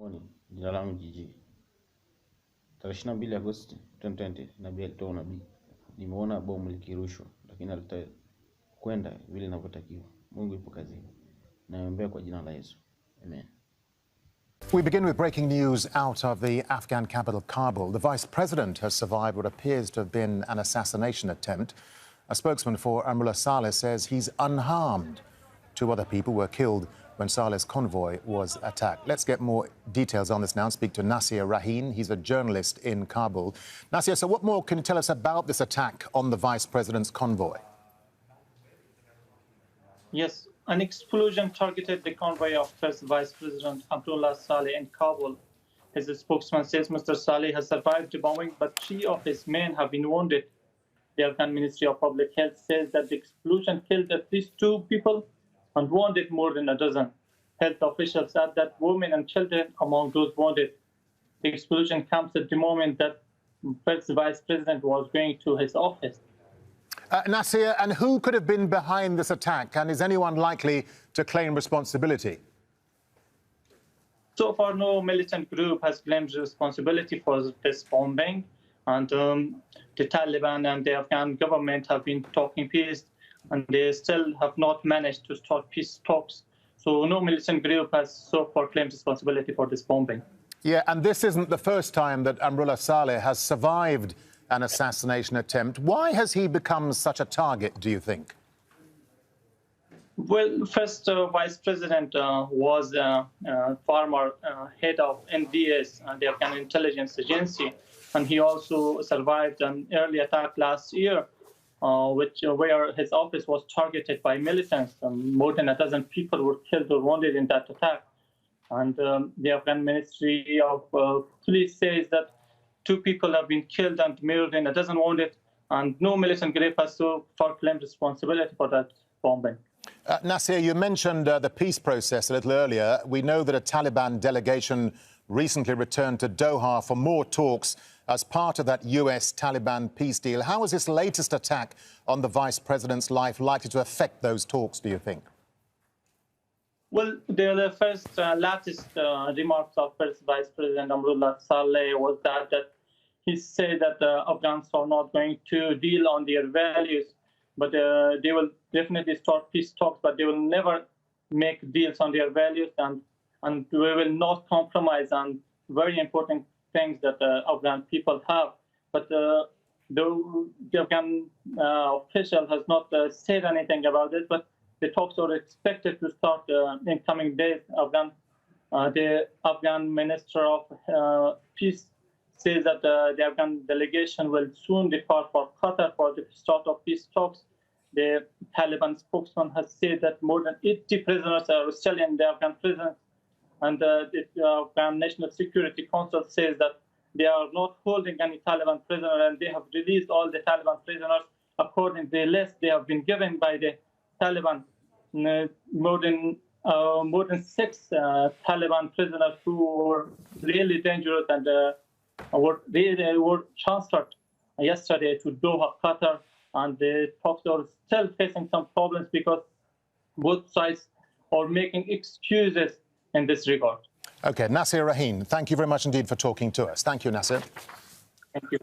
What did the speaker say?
Jina langu Jiji. Tarehe 22 Agosti 2020 nabii alitoa unabii. Nimeona bomu likirushwa, lakini halitakwenda vile inavyotakiwa. Mungu Yupo Kazini. Naiombea kwa jina la Yesu. Amen. We begin with breaking news out of the Afghan capital, Kabul. The Vice President has survived what appears to have been an assassination attempt. A spokesman for Amrullah Saleh says he's unharmed. Two other people were killed when Saleh's convoy was attacked. Let's get more details on this now and speak to Nasir Raheen. He's a journalist in Kabul. Nasir, so what more can you tell us about this attack on the Vice President's convoy? Yes, an explosion targeted the convoy of First Vice President Amrullah Saleh in Kabul. His spokesman says Mr. Saleh has survived the bombing, but 3 of his men have been wounded. The Afghan Ministry of Public Health says that the explosion killed at least 2 people and wounded more than a dozen. Health officials said that women and children among those wounded. The explosion comes at the moment that First Vice President was going to his office. Nasir, and who could have been behind this attack? And is anyone likely to claim responsibility? So far, no militant group has claimed responsibility for this bombing. And the Taliban and the Afghan government have been talking peace, and they still have not managed to start peace talks. So no militant group has so far claimed responsibility for this bombing. Yeah, and this isn't the first time that Amrullah Saleh has survived an assassination attempt. Why has he become such a target, do you think? Well, first Vice President was former head of NDS, the Afghan Intelligence Agency, and he also survived an early attack last year, where his office was targeted by militants. More than a dozen people were killed or wounded in that attack. And the Afghan Ministry of Police says that 2 people have been killed and more than a dozen wounded, and no militant group has so far claimed responsibility for that bombing. Nasir, you mentioned the peace process a little earlier. We know that a Taliban delegation recently returned to Doha for more talks as part of that US-Taliban peace deal. How is this latest attack on the Vice President's life likely to affect those talks, do you think? Well, the first latest remarks of First Vice President Amrullah Saleh was that he said that the Afghans are not going to deal on their values, but they will definitely start peace talks, but they will never make deals on their values, and we will not compromise on very important things that Afghan people have. But the Afghan official has not said anything about it, but the talks are expected to start in coming days. The Afghan Minister of Peace says that the Afghan delegation will soon depart for Qatar for the start of peace talks. The Taliban spokesman has said that more than 80 prisoners are still in the Afghan prisons. And the Afghan National Security Council says that they are not holding any Taliban prisoners, and they have released all the Taliban prisoners according to the list they have been given by the Taliban. More than 6 Taliban prisoners who were really dangerous and were transferred yesterday to Doha, Qatar, and the talks are still facing some problems because both sides are making excuses in this regard. OK, Nasir Raheen, thank you very much indeed for talking to us. Thank you, Nasir. Thank you.